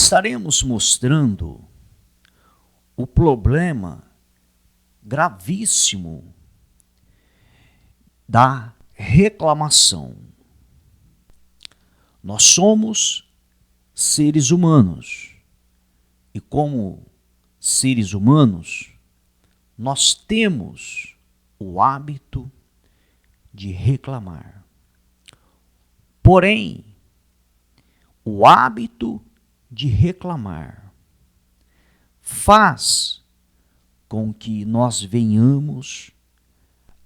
estaremos mostrando o problema gravíssimo da reclamação. Nós somos seres humanos e, como seres humanos, nós temos o hábito de reclamar. Porém, o hábito de reclamar faz com que nós venhamos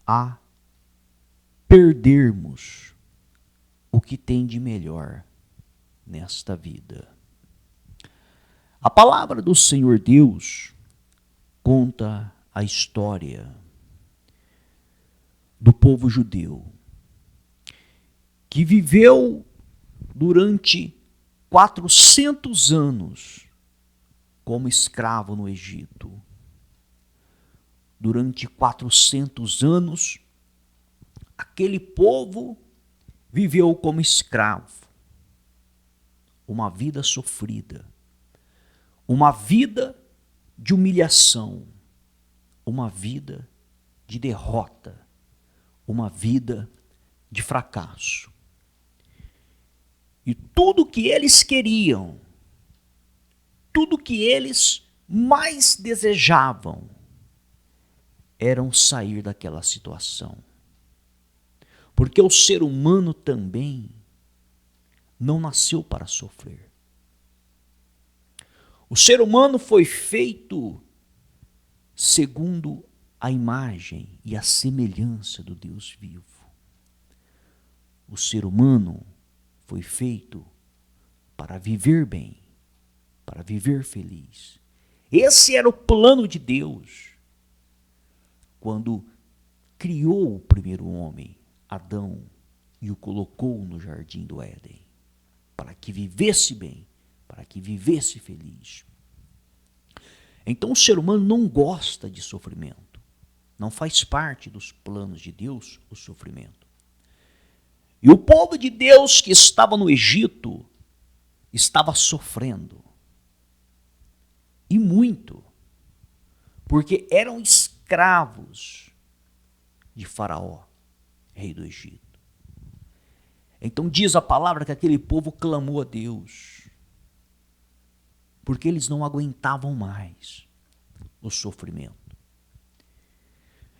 a perdermos o que tem de melhor nesta vida. A palavra do Senhor Deus conta a história do povo judeu, que viveu durante 400 anos como escravo no Egito. Durante 400 anos, aquele povo viveu como escravo. Uma vida sofrida, uma vida de humilhação, uma vida de derrota, uma vida de fracasso. E tudo que eles queriam, tudo que eles mais desejavam, eram sair daquela situação. Porque o ser humano também não nasceu para sofrer. O ser humano foi feito segundo a imagem e a semelhança do Deus vivo. O ser humano foi feito para viver bem, para viver feliz. Esse era o plano de Deus quando criou o primeiro homem, Adão, e o colocou no jardim do Éden, para que vivesse bem, para que vivesse feliz. Então o ser humano não gosta de sofrimento. Não faz parte dos planos de Deus o sofrimento. E o povo de Deus que estava no Egito estava sofrendo. E muito. Porque eram escravos de Faraó, rei do Egito. Então diz a palavra que aquele povo clamou a Deus, porque eles não aguentavam mais o sofrimento.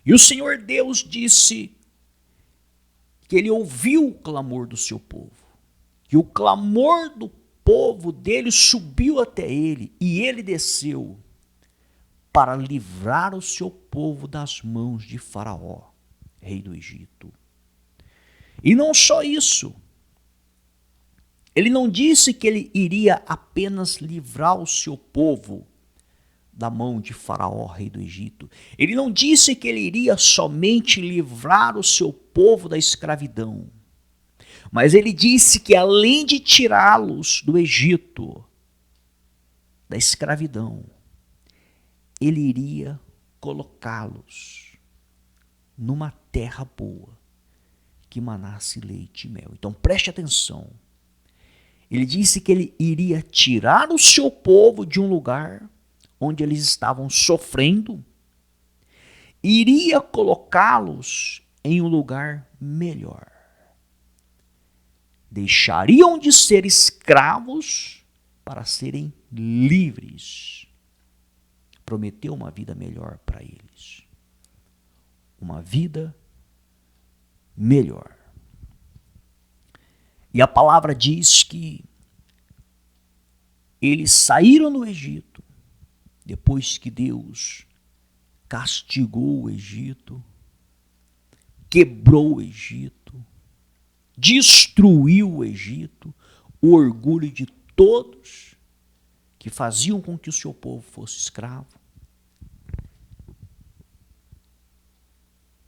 E o Senhor Deus disse que ele ouviu o clamor do seu povo, que o clamor do povo dele subiu até ele, e ele desceu para livrar o seu povo das mãos de Faraó, rei do Egito. E não só isso, ele não disse que ele iria apenas livrar o seu povo da mão de Faraó, rei do Egito. Ele não disse que ele iria somente livrar o seu povo da escravidão, mas ele disse que além de tirá-los do Egito, da escravidão, ele iria colocá-los numa terra boa, que manasse leite e mel. Então preste atenção. Ele disse que ele iria tirar o seu povo de um lugar onde eles estavam sofrendo, iria colocá-los em um lugar melhor. Deixariam de ser escravos para serem livres. Prometeu uma vida melhor para eles. Uma vida melhor. E a palavra diz que eles saíram do Egito, depois que Deus castigou o Egito, quebrou o Egito, destruiu o Egito, o orgulho de todos que faziam com que o seu povo fosse escravo.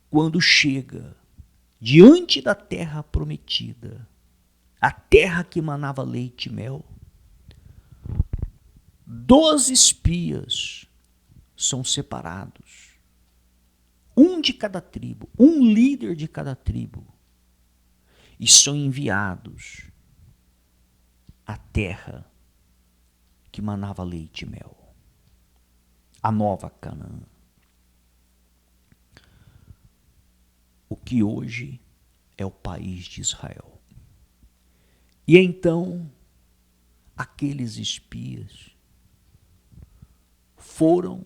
Quando chega diante da terra prometida, a terra que manava leite e mel, 12 espias são separados, um de cada tribo, um líder de cada tribo, e são enviados à terra que manava leite e mel. A nova Canaã. O que hoje é o país de Israel. E então, aqueles espias foram,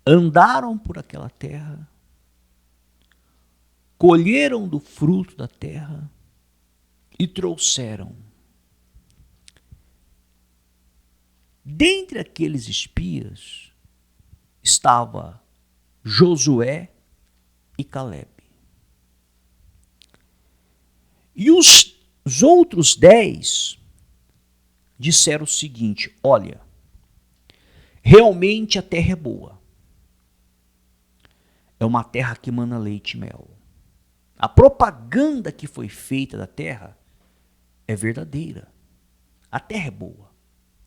andaram por aquela terra, colheram do fruto da terra e trouxeram. Dentre aqueles espias estava Josué e Caleb. E os outros 10 disseram o seguinte: olha, realmente a terra é boa. É uma terra que mana leite e mel. A propaganda que foi feita da terra é verdadeira. A terra é boa.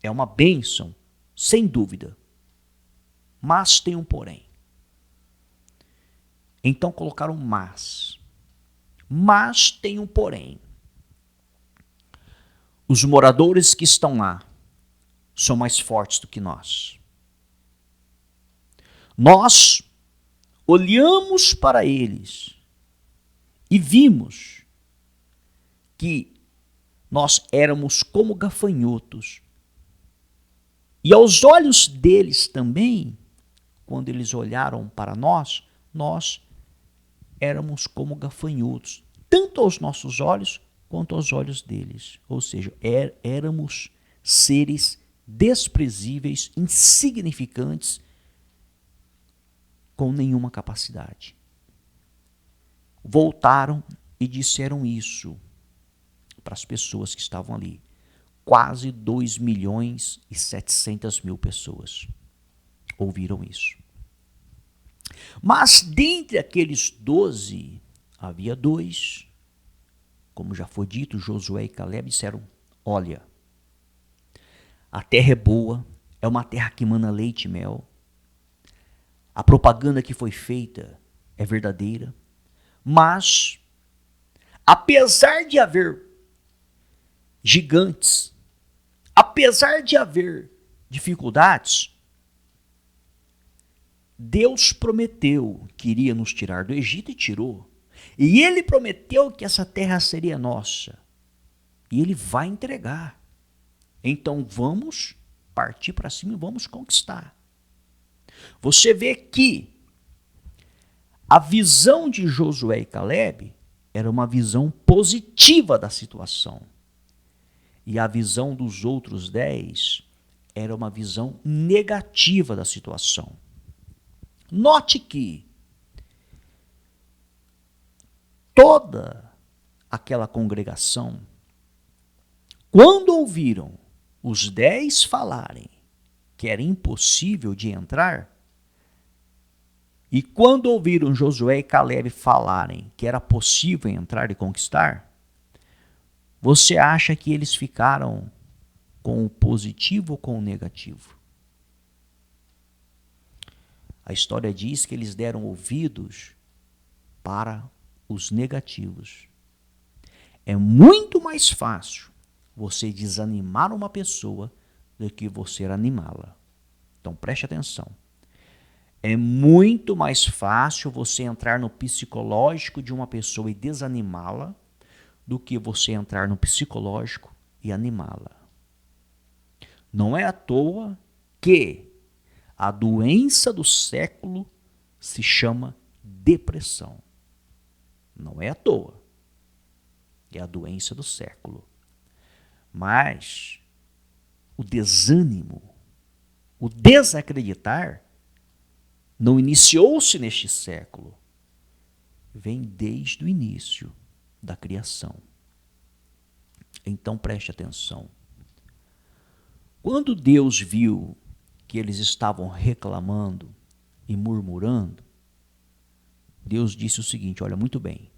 É uma bênção, sem dúvida. Mas tem um porém. Então colocaram mas. Mas tem um porém. Os moradores que estão lá são mais fortes do que nós. Nós olhamos para eles e vimos que nós éramos como gafanhotos. E aos olhos deles também, quando eles olharam para nós, nós éramos como gafanhotos, tanto aos nossos olhos quanto aos olhos deles. Ou seja, éramos seres desprezíveis, insignificantes, com nenhuma capacidade. Voltaram e disseram isso para as pessoas que estavam ali. Quase 2.700.000 pessoas ouviram isso. Mas dentre aqueles 12, havia 2, como já foi dito, Josué e Caleb disseram: olha, a terra é boa, é uma terra que mana leite e mel. A propaganda que foi feita é verdadeira, mas apesar de haver gigantes, apesar de haver dificuldades, Deus prometeu que iria nos tirar do Egito e tirou. E ele prometeu que essa terra seria nossa. E ele vai entregar. Então vamos partir para cima e vamos conquistar. Você vê que a visão de Josué e Caleb era uma visão positiva da situação. E a visão dos outros 10 era uma visão negativa da situação. Note que toda aquela congregação, quando ouviram os 10 falarem que era impossível de entrar, e quando ouviram Josué e Caleb falarem que era possível entrar e conquistar, você acha que eles ficaram com o positivo ou com o negativo? A história diz que eles deram ouvidos para os negativos. É muito mais fácil você desanimar uma pessoa do que você animá-la. Então preste atenção. É muito mais fácil você entrar no psicológico de uma pessoa e desanimá-la do que você entrar no psicológico e animá-la. Não é à toa que a doença do século se chama depressão. Não é à toa. É a doença do século. Mas o desânimo, o desacreditar, não iniciou-se neste século. Vem desde o início da criação. Então preste atenção. Quando Deus viu que eles estavam reclamando e murmurando, Deus disse o seguinte: olha, muito bem.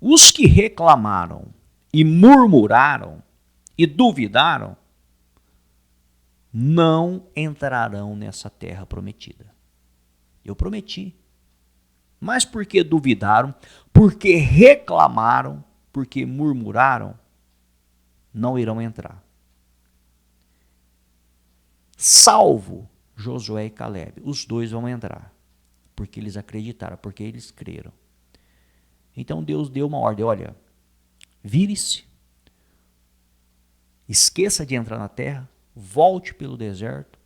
Os que reclamaram e murmuraram e duvidaram não entrarão nessa terra prometida. Eu prometi. Mas porque duvidaram, porque reclamaram, porque murmuraram, não irão entrar. Salvo Josué e Caleb. Os dois vão entrar. Porque eles acreditaram, porque eles creram. Então Deus deu uma ordem, olha, vire-se, esqueça de entrar na terra, volte pelo deserto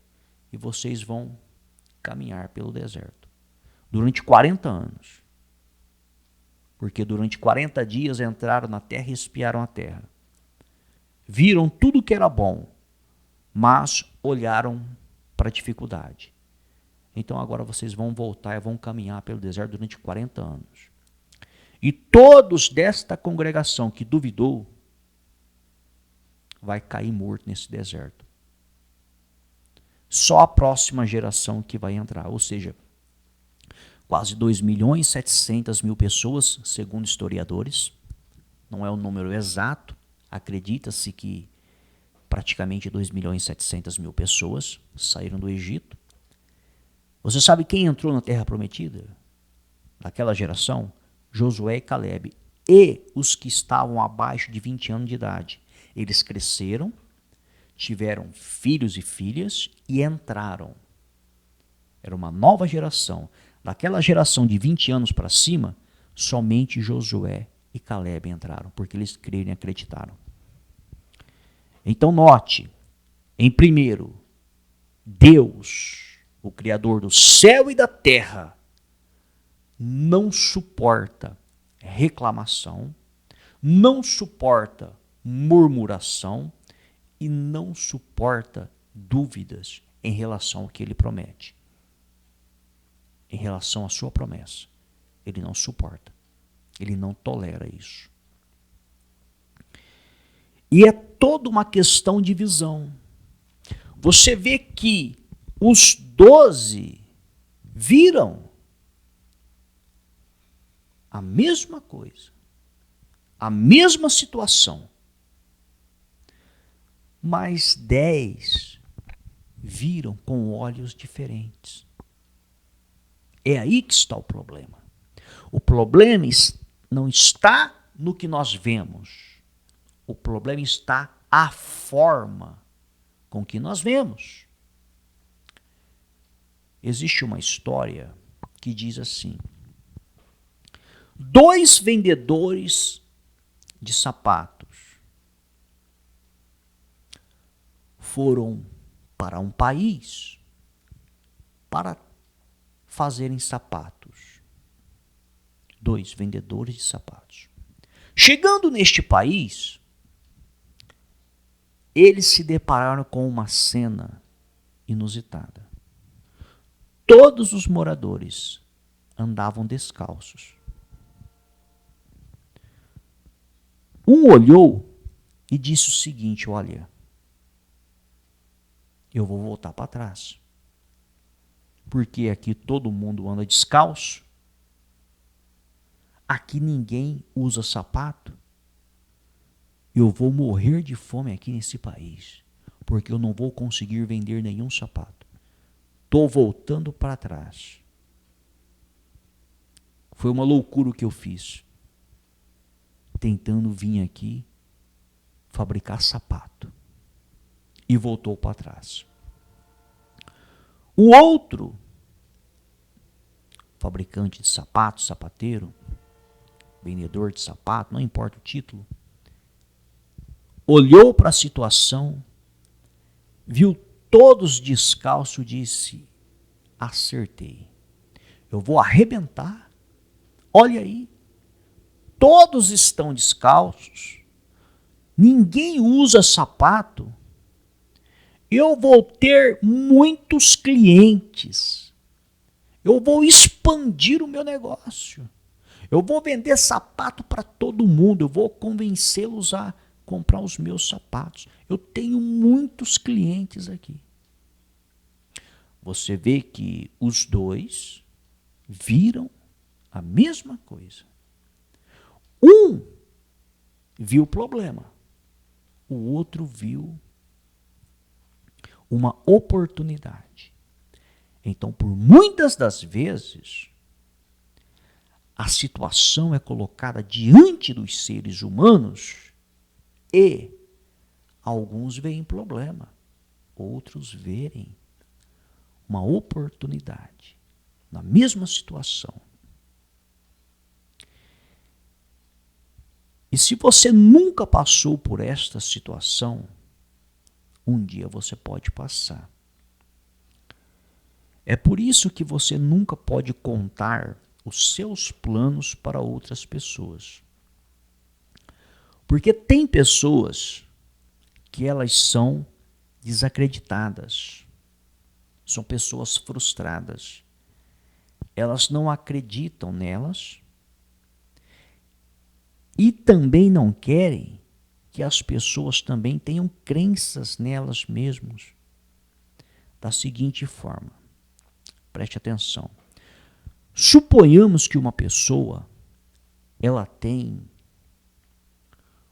e vocês vão caminhar pelo deserto. Durante 40 anos. Porque durante 40 dias entraram na terra e espiaram a terra. Viram tudo que era bom, mas olharam para a dificuldade. Então agora vocês vão voltar e vão caminhar pelo deserto durante 40 anos. E todos desta congregação que duvidou, vai cair morto nesse deserto. Só a próxima geração que vai entrar, ou seja, quase 2.700.000 pessoas, segundo historiadores. Não é o número exato, acredita-se que praticamente 2.700.000 pessoas saíram do Egito. Você sabe quem entrou na Terra Prometida? Daquela geração? Josué e Caleb. E os que estavam abaixo de 20 anos de idade. Eles cresceram, tiveram filhos e filhas e entraram. Era uma nova geração. Daquela geração de 20 anos para cima, somente Josué e Caleb entraram, porque eles creram e acreditaram. Então note, em primeiro, Deus, o Criador do céu e da terra, não suporta reclamação, não suporta murmuração e não suporta dúvidas em relação ao que ele promete. Em relação à sua promessa, ele não suporta, ele não tolera isso. E é toda uma questão de visão. Você vê que os 12 viram a mesma coisa, a mesma situação, mas 10 viram com olhos diferentes. É aí que está o problema. O problema não está no que nós vemos. O problema está a forma com que nós vemos. Existe uma história que diz assim: 2 vendedores de sapatos foram para um país para fazerem sapatos. 2 vendedores de sapatos. Chegando neste país, eles se depararam com uma cena inusitada. Todos os moradores andavam descalços. Um olhou e disse o seguinte: olha, eu vou voltar para trás. Porque aqui todo mundo anda descalço. Aqui ninguém usa sapato. Eu vou morrer de fome aqui nesse país, porque eu não vou conseguir vender nenhum sapato. Estou voltando para trás. Foi uma loucura o que eu fiz, tentando vir aqui fabricar sapato. E voltou para trás. O outro fabricante de sapato, sapateiro, vendedor de sapato, não importa o título, olhou para a situação, viu todos descalços e disse: acertei, eu vou arrebentar. Olha aí, todos estão descalços, ninguém usa sapato, eu vou ter muitos clientes, eu vou expandir o meu negócio, eu vou vender sapato para todo mundo, eu vou convencê-los a comprar os meus sapatos. Eu tenho muitos clientes aqui. Você vê que os 2 viram a mesma coisa. Um viu o problema, o outro viu uma oportunidade. Então, por muitas das vezes, a situação é colocada diante dos seres humanos e alguns veem problema, outros verem uma oportunidade na mesma situação. E se você nunca passou por esta situação, um dia você pode passar. É por isso que você nunca pode contar os seus planos para outras pessoas. Porque tem pessoas que elas são desacreditadas, são pessoas frustradas. Elas não acreditam nelas e também não querem que as pessoas também tenham crenças nelas mesmas. Da seguinte forma, preste atenção. Suponhamos que uma pessoa, ela tem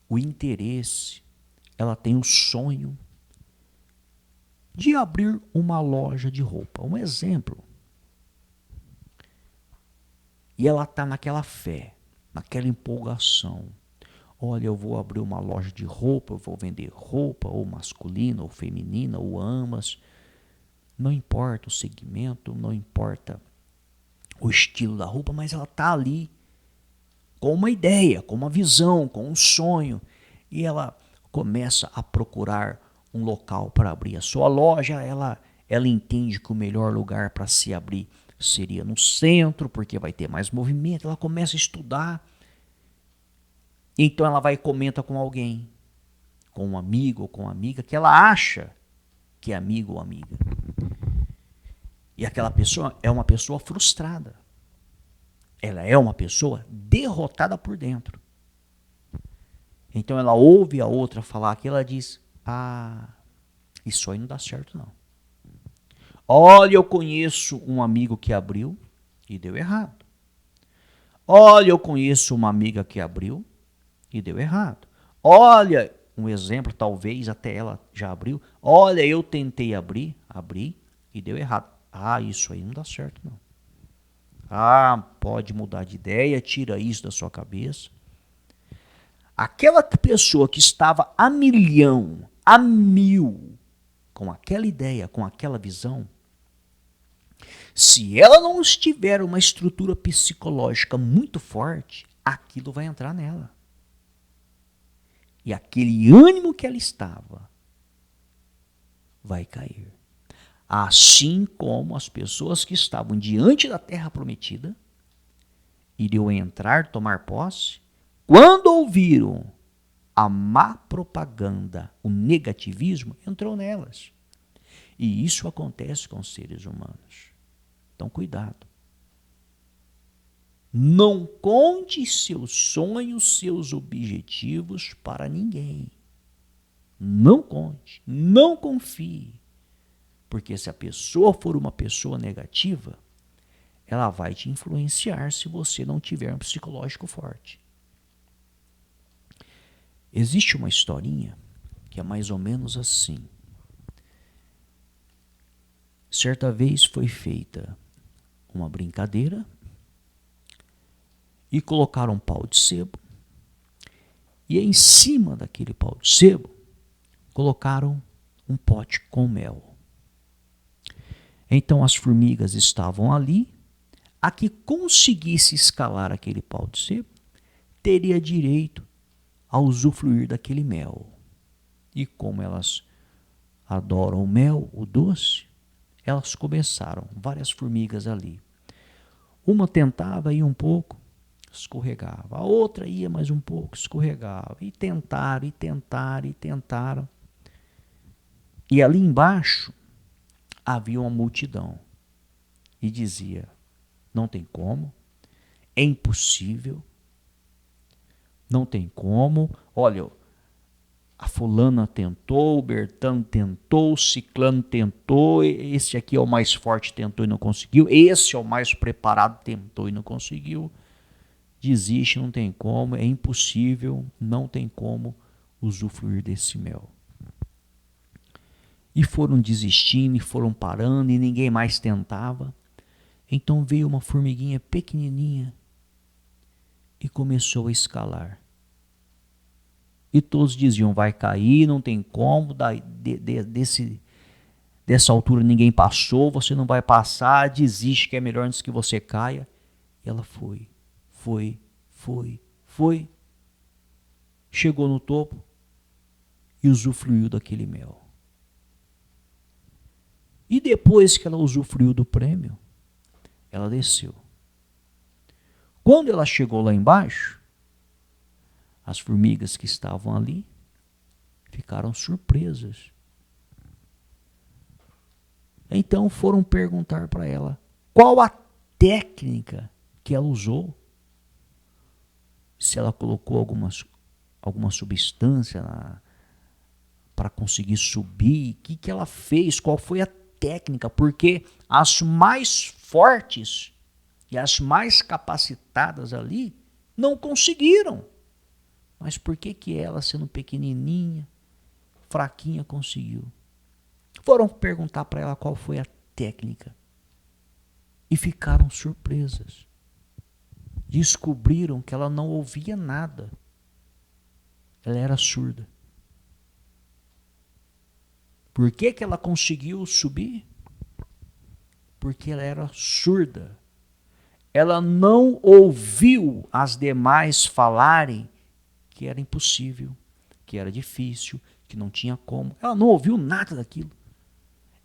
o interesse, ela tem o sonho de abrir uma loja de roupa. Um exemplo. E ela está naquela fé, naquela empolgação. Olha, eu vou abrir uma loja de roupa, eu vou vender roupa, ou masculina, ou feminina, ou ambas. Não importa o segmento, não importa o estilo da roupa, mas ela está ali com uma ideia, com uma visão, com um sonho. E ela começa a procurar um local para abrir a sua loja. Ela entende que o melhor lugar para se abrir seria no centro, porque vai ter mais movimento. Ela começa a estudar. Então ela vai e comenta com alguém, com um amigo ou com uma amiga, que ela acha que é amigo ou amiga. E aquela pessoa é uma pessoa frustrada. Ela é uma pessoa derrotada por dentro. Então ela ouve a outra falar aquilo, ela diz: ah, isso aí não dá certo não. Olha, eu conheço um amigo que abriu e deu errado. Olha, eu conheço uma amiga que abriu e deu errado. Olha, um exemplo, talvez até ela já abriu. Olha, eu tentei abri e deu errado. Ah, isso aí não dá certo não. Ah, pode mudar de ideia, tira isso da sua cabeça. Aquela pessoa que estava a milhão, a mil, com aquela ideia, com aquela visão, se ela não estiver uma estrutura psicológica muito forte, aquilo vai entrar nela. E aquele ânimo que ela estava vai cair. Assim como as pessoas que estavam diante da terra prometida iriam entrar, tomar posse, quando ouviram a má propaganda, o negativismo, entrou nelas. E isso acontece com os seres humanos. Então, cuidado. Não conte seus sonhos, seus objetivos para ninguém. Não conte, não confie. Porque se a pessoa for uma pessoa negativa, ela vai te influenciar se você não tiver um psicológico forte. Existe uma historinha que é mais ou menos assim. Certa vez foi feita uma brincadeira e colocaram um pau de sebo. E em cima daquele pau de sebo colocaram um pote com mel. Então as formigas estavam ali. A que conseguisse escalar aquele pau de sebo teria direito a usufruir daquele mel. E como elas adoram o mel, o doce, elas começaram, várias formigas ali. Uma tentava ir um pouco, escorregava. A outra ia mais um pouco, escorregava. E tentaram, e tentaram, e tentaram. E ali embaixo havia uma multidão. E dizia: não tem como, é impossível, não tem como. Olha, a fulana tentou, o Bertano tentou, o ciclano tentou, esse aqui é o mais forte, tentou e não conseguiu, esse é o mais preparado, tentou e não conseguiu. Desiste, não tem como, é impossível, não tem como usufruir desse mel. E foram desistindo, e foram parando, e ninguém mais tentava. Então veio uma formiguinha pequenininha e começou a escalar. E todos diziam, vai cair, não tem como, dessa altura ninguém passou, você não vai passar, desiste que é melhor antes que você caia. E ela foi. Chegou no topo e usufruiu daquele mel. E depois que ela usufruiu do prêmio, ela desceu. Quando ela chegou lá embaixo, as formigas que estavam ali ficaram surpresas. Então foram perguntar para ela qual a técnica que ela usou. Se ela colocou alguma substância para conseguir subir, o que ela fez, qual foi a técnica, porque as mais fortes e as mais capacitadas ali não conseguiram. Mas por que ela, sendo pequenininha, fraquinha, conseguiu? Foram perguntar para ela qual foi a técnica e ficaram surpresas. Descobriram que ela não ouvia nada. Ela era surda. Por que ela conseguiu subir? Porque ela era surda. Ela não ouviu as demais falarem que era impossível, que era difícil, que não tinha como. Ela não ouviu nada daquilo.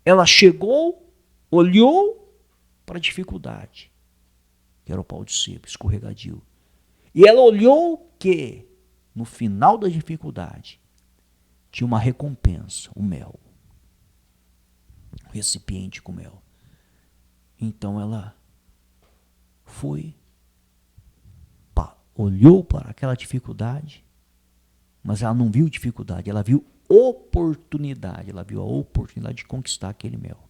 Ela chegou, olhou para a dificuldade, que era o pau de sebo, escorregadio. E ela olhou que, no final da dificuldade, tinha uma recompensa, o mel. Um recipiente com mel. Então ela foi, olhou para aquela dificuldade, mas ela não viu dificuldade, ela viu oportunidade. Ela viu a oportunidade de conquistar aquele mel.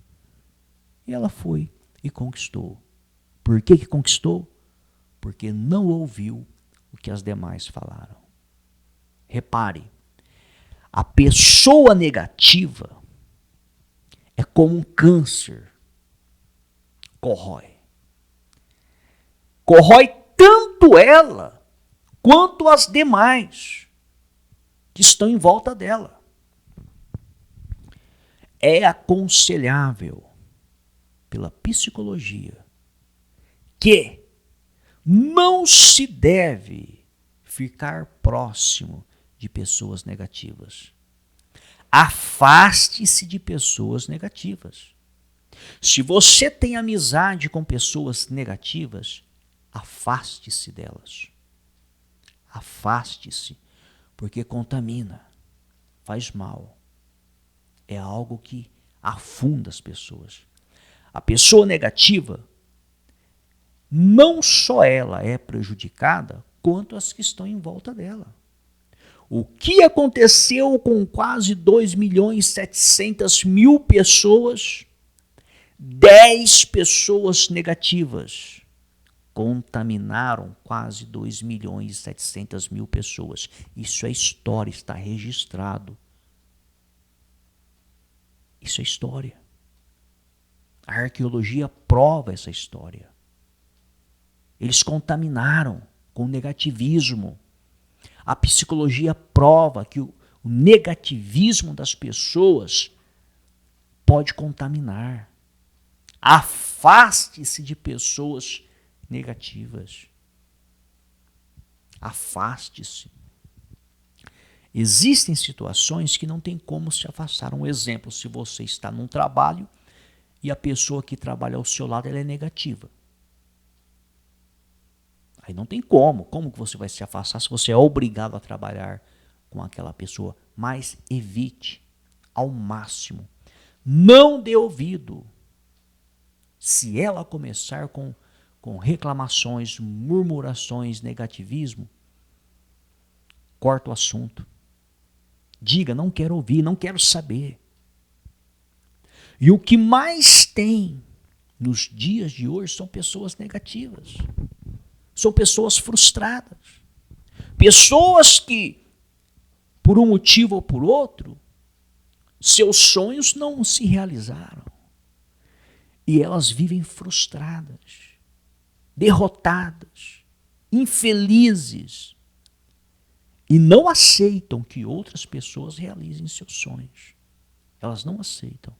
E ela foi e conquistou. Por que conquistou? Porque não ouviu o que as demais falaram. Repare, a pessoa negativa é como um câncer. Corrói. Corrói tanto ela quanto as demais que estão em volta dela. É aconselhável pela psicologia que não se deve ficar próximo de pessoas negativas. Afaste-se de pessoas negativas. Se você tem amizade com pessoas negativas, afaste-se delas. Afaste-se, porque contamina, faz mal. É algo que afunda as pessoas. A pessoa negativa, não só ela é prejudicada, quanto as que estão em volta dela. O que aconteceu com quase 2.700.000 pessoas? 10 pessoas negativas contaminaram quase 2.700.000 pessoas. Isso é história, está registrado. Isso é história. A arqueologia prova essa história. Eles contaminaram com negativismo. A psicologia prova que o negativismo das pessoas pode contaminar. Afaste-se de pessoas negativas. Afaste-se. Existem situações que não tem como se afastar. Um exemplo, se você está num trabalho e a pessoa que trabalha ao seu lado ela é negativa. Aí não tem como. Como que você vai se afastar se você é obrigado a trabalhar com aquela pessoa? Mas evite ao máximo. Não dê ouvido. Se ela começar com reclamações, murmurações, negativismo, corta o assunto. Diga, não quero ouvir, não quero saber. E o que mais tem nos dias de hoje são pessoas negativas. São pessoas frustradas. Pessoas que, por um motivo ou por outro, seus sonhos não se realizaram. E elas vivem frustradas, derrotadas, infelizes. e não aceitam que outras pessoas realizem seus sonhos. Elas não aceitam.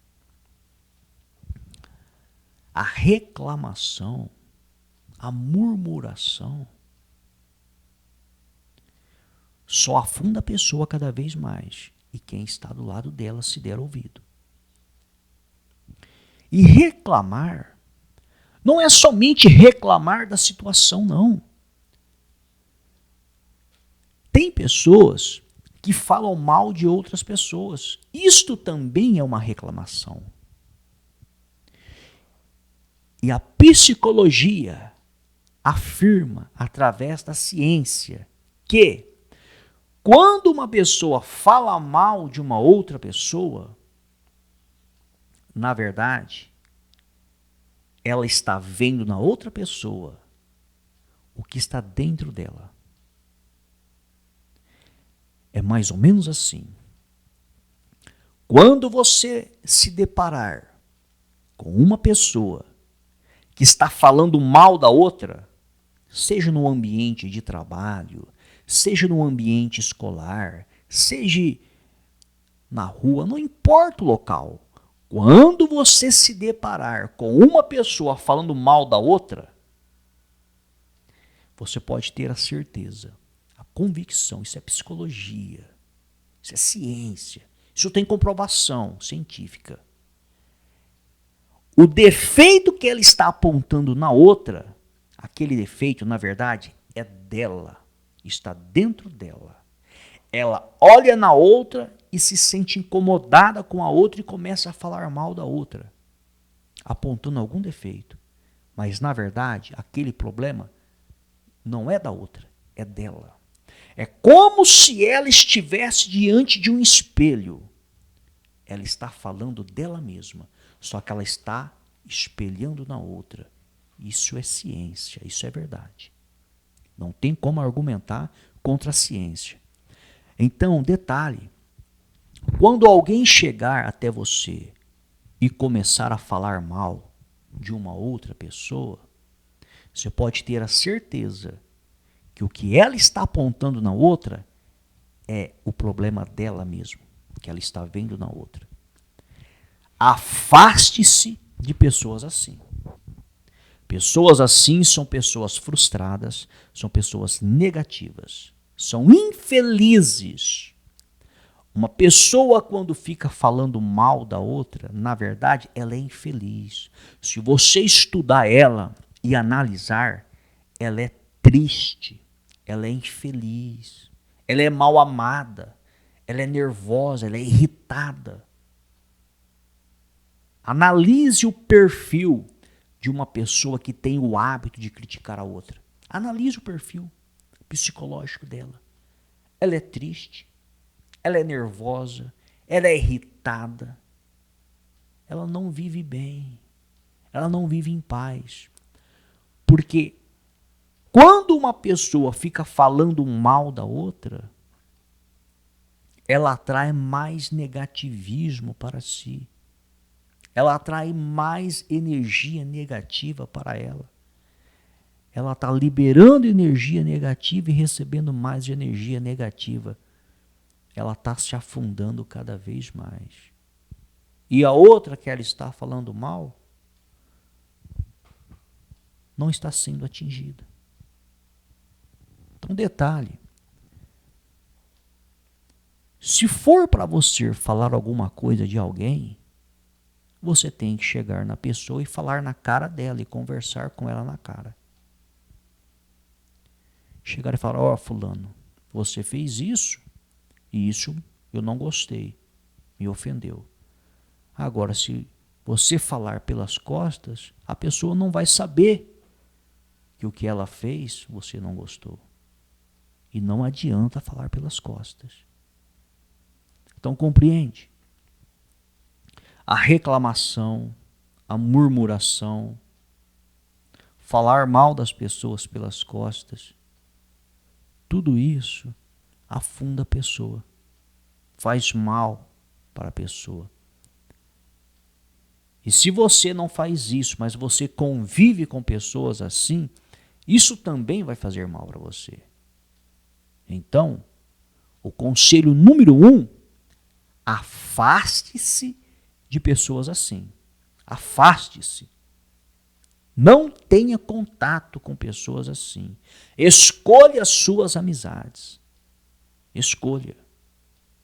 A reclamação, a murmuração, só afunda a pessoa cada vez mais e quem está do lado dela se der ouvido. E reclamar não é somente reclamar da situação, não. Tem pessoas que falam mal de outras pessoas. Isto também é uma reclamação. E a psicologia afirma, através da ciência, que quando uma pessoa fala mal de uma outra pessoa, na verdade, ela está vendo na outra pessoa o que está dentro dela. É mais ou menos assim. Quando você se deparar com uma pessoa que está falando mal da outra, seja no ambiente de trabalho, seja no ambiente escolar, seja na rua, não importa o local. Quando você se deparar com uma pessoa falando mal da outra, você pode ter a certeza, a convicção, isso é psicologia, isso é ciência, isso tem comprovação científica. O defeito que ela está apontando na outra, aquele defeito, na verdade, é dela, está dentro dela. Ela olha na outra e se sente incomodada com a outra e começa a falar mal da outra, apontando algum defeito. Mas, na verdade, aquele problema não é da outra, é dela. É como se ela estivesse diante de um espelho. Ela está falando dela mesma, só que ela está espelhando na outra. Isso é ciência, isso é verdade. Não tem como argumentar contra a ciência. Então, detalhe, quando alguém chegar até você e começar a falar mal de uma outra pessoa, você pode ter a certeza que o que ela está apontando na outra é o problema dela mesma, que ela está vendo na outra. Afaste-se de pessoas assim. Pessoas assim são pessoas frustradas, são pessoas negativas, são infelizes. Uma pessoa, quando fica falando mal da outra, na verdade, ela é infeliz. Se você estudar ela e analisar, ela é triste, ela é infeliz, ela é mal amada, ela é nervosa, ela é irritada. Analise o perfil de uma pessoa que tem o hábito de criticar a outra. Analise o perfil psicológico dela. Ela é triste, ela é nervosa, ela é irritada, ela não vive bem, ela não vive em paz. Porque quando uma pessoa fica falando mal da outra, ela atrai mais negativismo para si. Ela atrai mais energia negativa para ela. Ela está liberando energia negativa e recebendo mais energia negativa. Ela está se afundando cada vez mais. E a outra que ela está falando mal não está sendo atingida. Então, detalhe. Se for para você falar alguma coisa de alguém, você tem que chegar na pessoa e falar na cara dela e conversar com ela na cara. Chegar e falar, ó, fulano, você fez isso e isso eu não gostei, me ofendeu. Agora, se você falar pelas costas, a pessoa não vai saber que o que ela fez você não gostou. E não adianta falar pelas costas. Então, compreende? A reclamação, a murmuração, falar mal das pessoas pelas costas, tudo isso afunda a pessoa, faz mal para a pessoa. E se você não faz isso, mas você convive com pessoas assim, isso também vai fazer mal para você. Então, O conselho número 1, afaste-se de pessoas assim. Afaste-se. Não tenha contato com pessoas assim. Escolha as suas amizades. Escolha.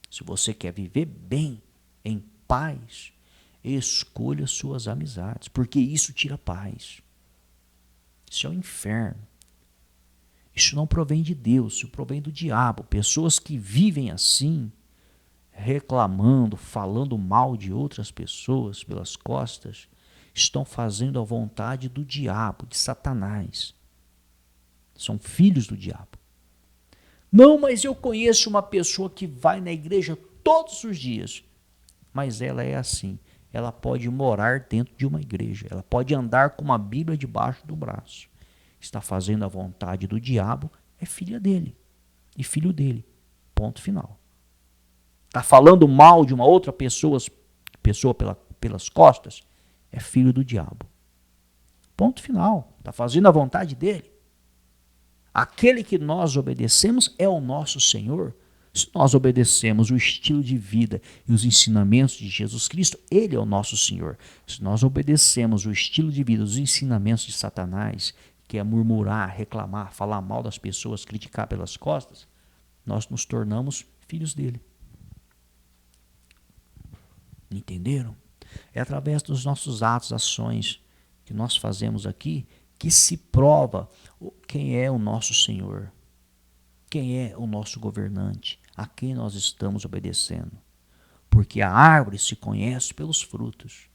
Se você quer viver bem, em paz, escolha suas amizades, porque isso tira paz. Isso é o inferno. Isso não provém de Deus, isso provém do diabo. Pessoas que vivem assim, reclamando, falando mal de outras pessoas pelas costas, estão fazendo a vontade do diabo, de Satanás. São filhos do diabo. Não, mas eu conheço uma pessoa que vai na igreja todos os dias. Mas ela é assim. Ela pode morar dentro de uma igreja. Ela pode andar com uma Bíblia debaixo do braço. Está fazendo a vontade do diabo, é filha dele. E filho dele. Ponto final. Está falando mal de uma outra pessoa pelas costas, é filho do diabo. Ponto final. Está fazendo a vontade dele. Aquele que nós obedecemos é o nosso Senhor. Se nós obedecemos o estilo de vida e os ensinamentos de Jesus Cristo, Ele é o nosso Senhor. Se nós obedecemos o estilo de vida, os ensinamentos de Satanás, que é murmurar, reclamar, falar mal das pessoas, criticar pelas costas, nós nos tornamos filhos dele. Entenderam? É através dos nossos atos, ações que nós fazemos aqui que se prova quem é o nosso Senhor, quem é o nosso governante, a quem nós estamos obedecendo. Porque a árvore se conhece pelos frutos.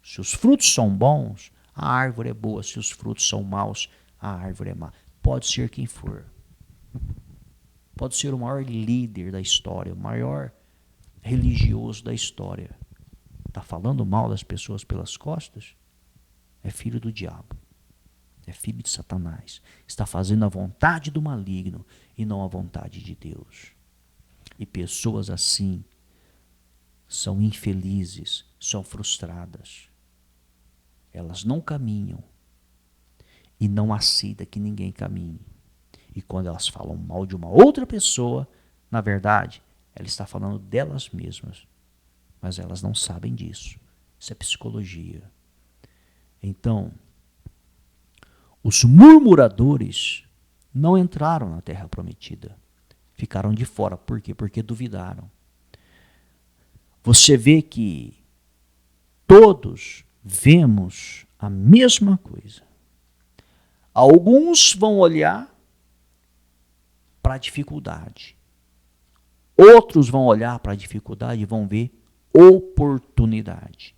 Se os frutos são bons, a árvore é boa. Se os frutos são maus, a árvore é má. Pode ser quem for. Pode ser o maior líder da história, o maior religioso da história. Está falando mal das pessoas pelas costas? É filho do diabo. É filho de Satanás. Está fazendo a vontade do maligno e não a vontade de Deus. E pessoas assim são infelizes, são frustradas. Elas não caminham e não aceitam que ninguém caminhe. E quando elas falam mal de uma outra pessoa, na verdade, ela está falando delas mesmas. Mas elas não sabem disso. Isso é psicologia. Então, os murmuradores não entraram na terra prometida. Ficaram de fora. Por quê? Porque duvidaram. Você vê que todos vemos a mesma coisa. Alguns vão olhar para a dificuldade. Outros vão olhar para a dificuldade e vão ver oportunidade.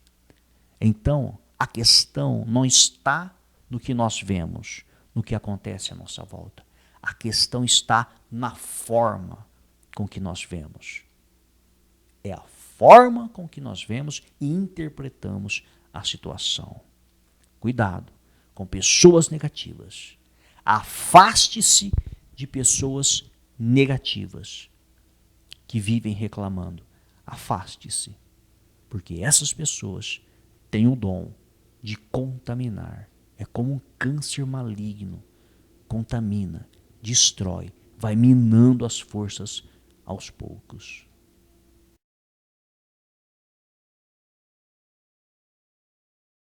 Então, a questão não está no que nós vemos, no que acontece à nossa volta. A questão está na forma com que nós vemos. É a forma com que nós vemos e interpretamos a situação. Cuidado com pessoas negativas. Afaste-se de pessoas negativas que vivem reclamando. Afaste-se, porque essas pessoas têm o dom de contaminar. É como um câncer maligno. Contamina, destrói, vai minando as forças aos poucos.